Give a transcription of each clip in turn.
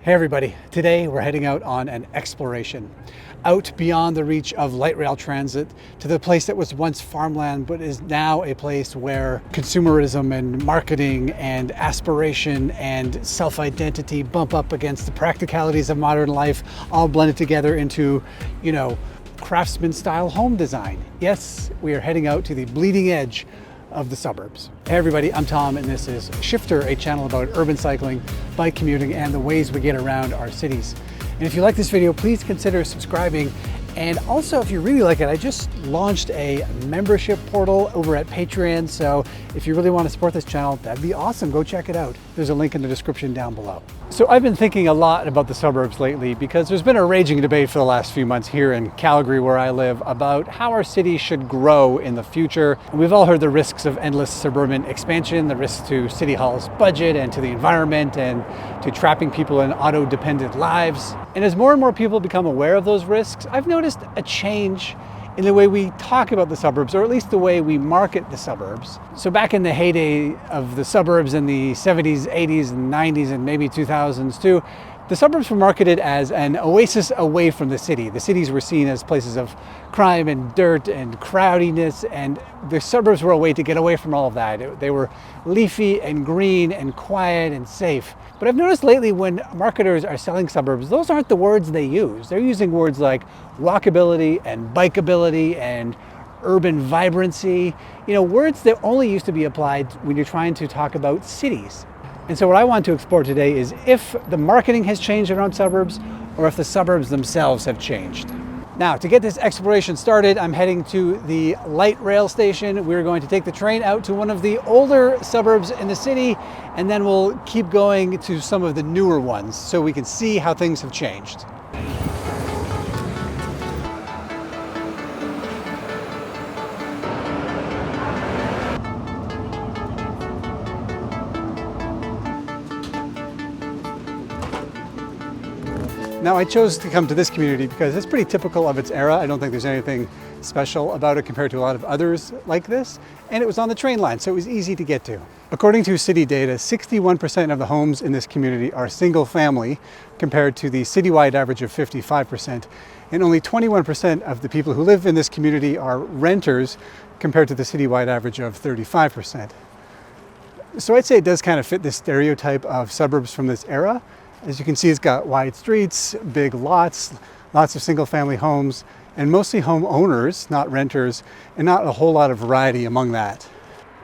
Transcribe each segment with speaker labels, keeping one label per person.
Speaker 1: Hey everybody, today we're heading out on an exploration. Out beyond the reach of light rail transit to the place that was once farmland but is now a place where consumerism and marketing and aspiration and self-identity bump up against the practicalities of modern life, all blended together into, craftsman style home design. Yes, we are heading out to the bleeding edge of the suburbs. Hey everybody, I'm Tom and this is Shifter, a channel about urban cycling, bike commuting, and the ways we get around our cities. And if you like this video, please consider subscribing. And also, if you really like it, I just launched a membership portal over at Patreon. So if you really want to support this channel, that'd be awesome. Go check it out. There's a link in the description down below. So I've been thinking a lot about the suburbs lately because there's been a raging debate for the last few months here in Calgary, where I live, about how our city should grow in the future. And we've all heard the risks of endless suburban expansion, the risks to City Hall's budget and to the environment and to trapping people in auto-dependent lives. And as more and more people become aware of those risks, I've noticed a change in the way we talk about the suburbs, or at least the way we market the suburbs. So back in the heyday of the suburbs in the 70s, 80s, and 90s, and maybe 2000s too, the suburbs were marketed as an oasis away from the city. The cities were seen as places of crime and dirt and crowdiness, and the suburbs were a way to get away from all of that. They were leafy and green and quiet and safe. But I've noticed lately when marketers are selling suburbs, those aren't the words they use. They're using words like walkability and bikeability and urban vibrancy, words that only used to be applied when you're trying to talk about cities. And so what I want to explore today is if the marketing has changed around suburbs or if the suburbs themselves have changed. Now, to get this exploration started, I'm heading to the light rail station. We're going to take the train out to one of the older suburbs in the city, and then we'll keep going to some of the newer ones so we can see how things have changed. Now, I chose to come to this community because it's pretty typical of its era. I don't think there's anything special about it compared to a lot of others like this. And it was on the train line, so it was easy to get to. According to city data, 61% of the homes in this community are single family compared to the citywide average of 55%. And only 21% of the people who live in this community are renters compared to the citywide average of 35%. So I'd say it does kind of fit this stereotype of suburbs from this era. As you can see, it's got wide streets, big lots, lots of single family homes, and mostly homeowners, not renters, and not a whole lot of variety among that.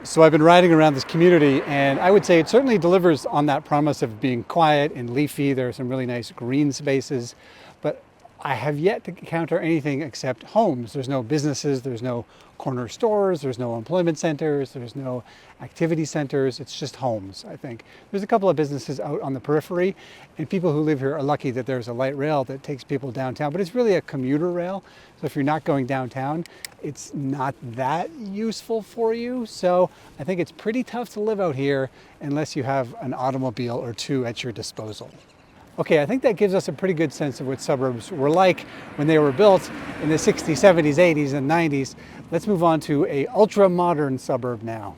Speaker 1: So I've been riding around this community, and I would say it certainly delivers on that promise of being quiet and leafy. There are some really nice green spaces, but I have yet to encounter anything except homes. There's no businesses, there's no corner stores, there's no employment centers, there's no activity centers. It's just homes, I think. There's a couple of businesses out on the periphery, and people who live here are lucky that there's a light rail that takes people downtown, but it's really a commuter rail. So if you're not going downtown, it's not that useful for you. So I think it's pretty tough to live out here unless you have an automobile or two at your disposal. Okay, I think that gives us a pretty good sense of what suburbs were like when they were built in the 60s, 70s, 80s, and 90s. Let's move on to an ultra-modern suburb now.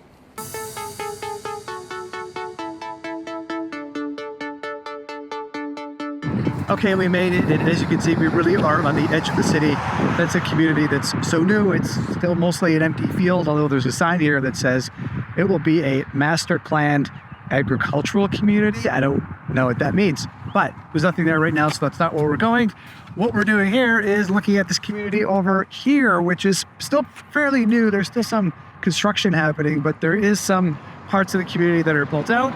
Speaker 2: Okay, we made it, and as you can see, we really are on the edge of the city. That's a community that's so new, it's still mostly an empty field, although there's a sign here that says it will be a master planned agricultural community. I don't know what that means, but there's nothing there right now, so that's not where we're going. What we're doing here is looking at this community over here, which is still fairly new. There's still some construction happening, but there is some parts of the community that are built out.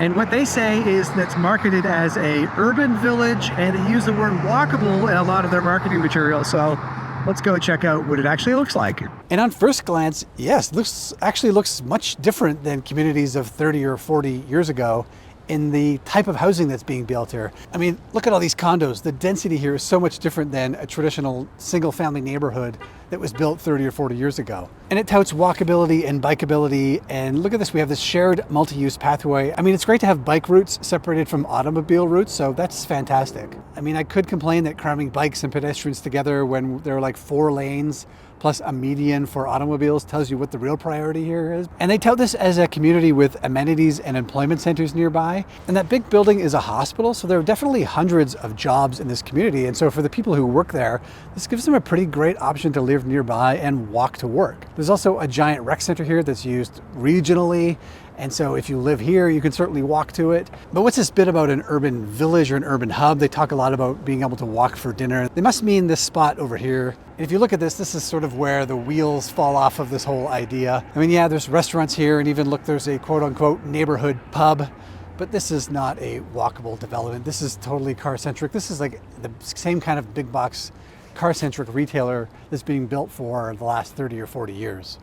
Speaker 2: And what they say is that's marketed as a urban village, and they use the word walkable in a lot of their marketing material. So let's go check out what it actually looks like.
Speaker 1: And on first glance, yes, this actually looks much different than communities of 30 or 40 years ago in the type of housing that's being built here. I mean, look at all these condos. The density here is so much different than a traditional single family neighborhood that was built 30 or 40 years ago. And it touts walkability and bikeability. And look at this, we have this shared multi-use pathway. I mean, it's great to have bike routes separated from automobile routes, so that's fantastic. I mean, I could complain that cramming bikes and pedestrians together when there are like 4 lanes plus a median for automobiles tells you what the real priority here is. And they tout this as a community with amenities and employment centers nearby. And that big building is a hospital, so there are definitely hundreds of jobs in this community. And so for the people who work there, this gives them a pretty great option to live nearby and walk to work. There's also a giant rec center here that's used regionally. And so if you live here, you can certainly walk to it. But what's this bit about an urban village or an urban hub? They talk a lot about being able to walk for dinner. They must mean this spot over here. And if you look at this, this is sort of where the wheels fall off of this whole idea. I mean, yeah, there's restaurants here, and even look, there's a quote unquote neighborhood pub. But this is not a walkable development. This is totally car-centric. This is like the same kind of big box car-centric retailer that's being built for the last 30 or 40 years.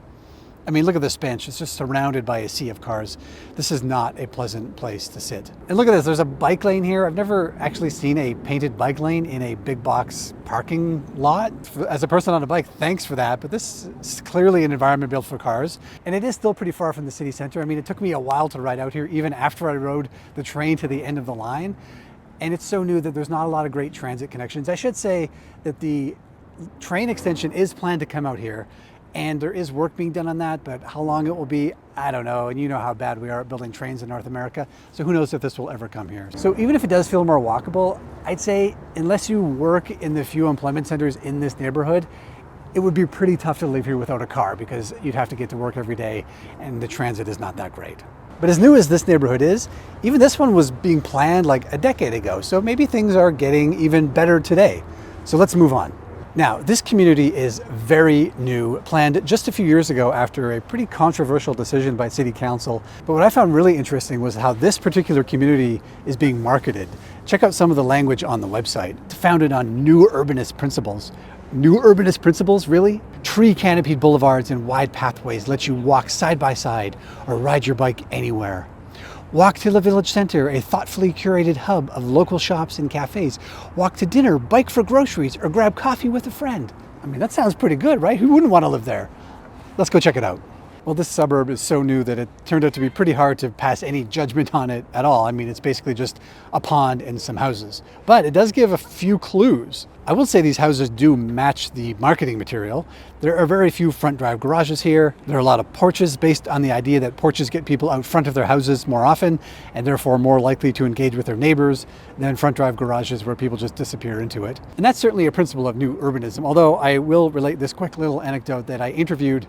Speaker 1: I mean, look at this bench. It's just surrounded by a sea of cars. This is not a pleasant place to sit. And look at this. There's a bike lane here. I've never actually seen a painted bike lane in a big box parking lot. As a person on a bike, thanks for that. But this is clearly an environment built for cars. And it is still pretty far from the city center. I mean, it took me a while to ride out here, even after I rode the train to the end of the line. And it's so new that there's not a lot of great transit connections. I should say that the train extension is planned to come out here. And there is work being done on that, but how long it will be, I don't know. And you know how bad we are at building trains in North America. So who knows if this will ever come here. So even if it does feel more walkable, I'd say unless you work in the few employment centers in this neighborhood, it would be pretty tough to live here without a car because you'd have to get to work every day and the transit is not that great. But as new as this neighborhood is, even this one was being planned like a decade ago. So maybe things are getting even better today. So let's move on. Now, this community is very new, planned just a few years ago after a pretty controversial decision by City Council. But what I found really interesting was how this particular community is being marketed. Check out some of the language on the website. It's founded on new urbanist principles. New urbanist principles, really? Tree canopied boulevards and wide pathways let you walk side by side or ride your bike anywhere. Walk to the village center, a thoughtfully curated hub of local shops and cafes. Walk to dinner, bike for groceries, or grab coffee with a friend. I mean, that sounds pretty good, right? Who wouldn't want to live there? Let's go check it out. Well, this suburb is so new that it turned out to be pretty hard to pass any judgment on it at all. I mean, it's basically just a pond and some houses. But it does give a few clues. I will say these houses do match the marketing material. There are very few front drive garages here. There are a lot of porches based on the idea that porches get people out front of their houses more often and therefore more likely to engage with their neighbors than front drive garages where people just disappear into it. And that's certainly a principle of new urbanism, although I will relate this quick little anecdote that I interviewed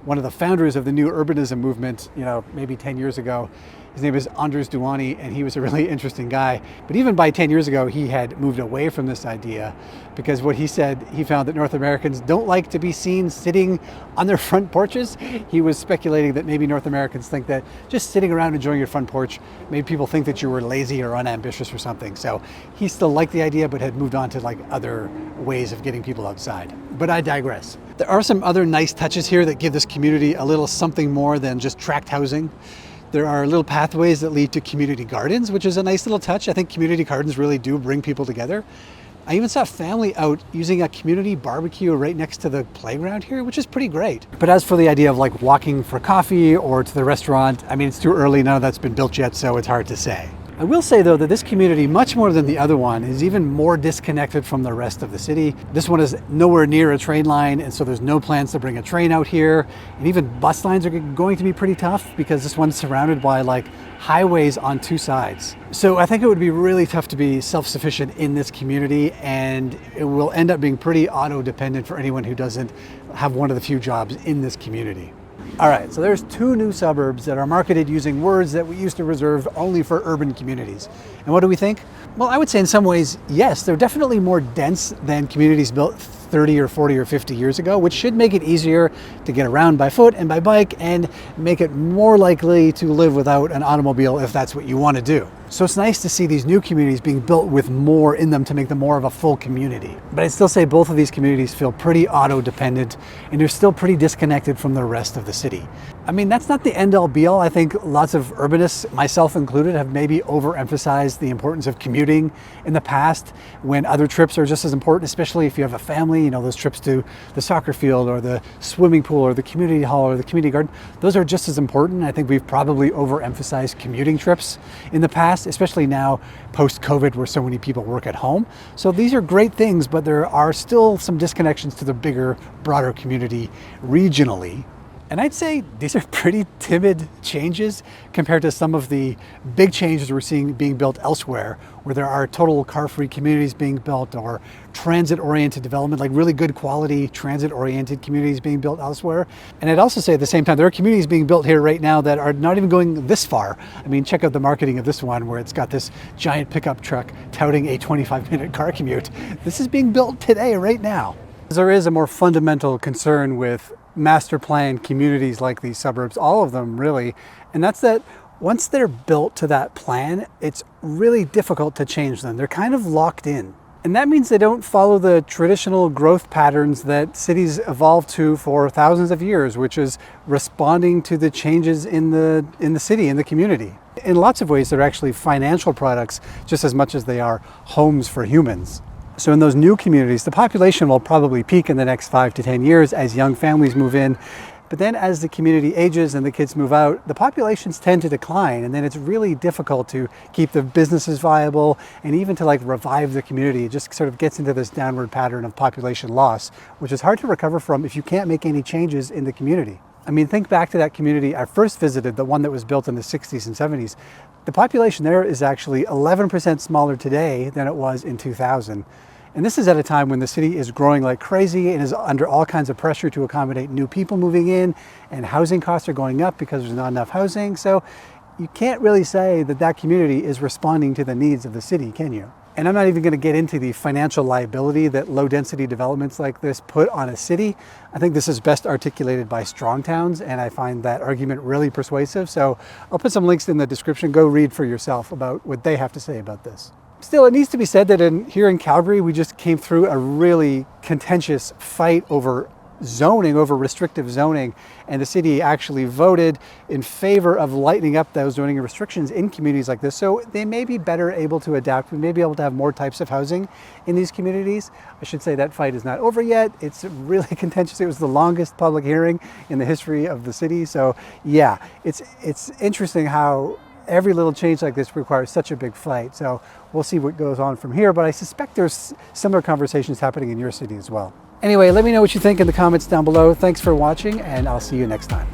Speaker 1: one of the founders of the new urbanism movement, maybe 10 years ago. His name is Anders Duani, and he was a really interesting guy. But even by 10 years ago, he had moved away from this idea because what he said, he found that North Americans don't like to be seen sitting on their front porches. He was speculating that maybe North Americans think that just sitting around enjoying your front porch made people think that you were lazy or unambitious or something. So he still liked the idea, but had moved on to like other ways of getting people outside. But I digress. There are some other nice touches here that give this community a little something more than just tract housing. There are little pathways that lead to community gardens, which is a nice little touch. I think community gardens really do bring people together. I even saw a family out using a community barbecue right next to the playground here, which is pretty great. But as for the idea of like walking for coffee or to the restaurant, I mean, it's too early. None of that's been built yet, so it's hard to say. I will say though that this community, much more than the other one, is even more disconnected from the rest of the city. This one is nowhere near a train line, and so there's no plans to bring a train out here. And even bus lines are going to be pretty tough because this one's surrounded by like highways on 2 sides. So I think it would be really tough to be self-sufficient in this community, and it will end up being pretty auto-dependent for anyone who doesn't have one of the few jobs in this community. All right, so there's 2 new suburbs that are marketed using words that we used to reserve only for urban communities. And what do we think? Well, I would say in some ways, yes, they're definitely more dense than communities built 30 or 40 or 50 years ago, which should make it easier to get around by foot and by bike and make it more likely to live without an automobile if that's what you want to do. So it's nice to see these new communities being built with more in them to make them more of a full community. But I'd still say both of these communities feel pretty auto-dependent and they're still pretty disconnected from the rest of the city. I mean, that's not the end-all be-all. I think lots of urbanists, myself included, have maybe overemphasized the importance of commuting in the past when other trips are just as important, especially if you have a family, those trips to the soccer field or the swimming pool or the community hall or the community garden. Those are just as important. I think we've probably overemphasized commuting trips in the past. past, especially now post-COVID where so many people work at home. So these are great things, but there are still some disconnections to the bigger, broader community regionally. And I'd say these are pretty timid changes compared to some of the big changes we're seeing being built elsewhere, where there are total car-free communities being built or transit-oriented development, like really good quality transit-oriented communities being built elsewhere. And I'd also say at the same time, there are communities being built here right now that are not even going this far. I mean, check out the marketing of this one where it's got this giant pickup truck touting a 25-minute car commute. This is being built today, right now. There is a more fundamental concern with master plan communities like these suburbs, all of them really, and that's that once they're built to that plan, it's really difficult to change them. They're kind of locked in. And that means they don't follow the traditional growth patterns that cities evolved to for thousands of years, which is responding to the changes in the city, in the community. In lots of ways, they're actually financial products just as much as they are homes for humans. So in those new communities, the population will probably peak in the next 5 to 10 years as young families move in. But then as the community ages and the kids move out, the populations tend to decline. And then it's really difficult to keep the businesses viable and even to like revive the community. It just sort of gets into this downward pattern of population loss, which is hard to recover from if you can't make any changes in the community. I mean, think back to that community I first visited, the one that was built in the 60s and 70s. The population there is actually 11% smaller today than it was in 2000. And this is at a time when the city is growing like crazy and is under all kinds of pressure to accommodate new people moving in, and housing costs are going up because there's not enough housing. So you can't really say that that community is responding to the needs of the city, can you? And I'm not even going to get into the financial liability that low density developments like this put on a city. I think this is best articulated by Strong Towns, and I find that argument really persuasive. So I'll put some links in the description. Go read for yourself about what they have to say about this. Still, it needs to be said that here in Calgary, we just came through a really contentious fight over zoning, over restrictive zoning, and the city actually voted in favor of lightening up those zoning restrictions in communities like this. So they may be better able to adapt. We may be able to have more types of housing in these communities. I should say that fight is not over yet. It's really contentious. It was the longest public hearing in the history of the city. So yeah, it's interesting how every little change like this requires such a big fight. So we'll see what goes on from here, but I suspect there's similar conversations happening in your city as well. Anyway, let me know what you think in the comments down below. Thanks for watching, and I'll see you next time.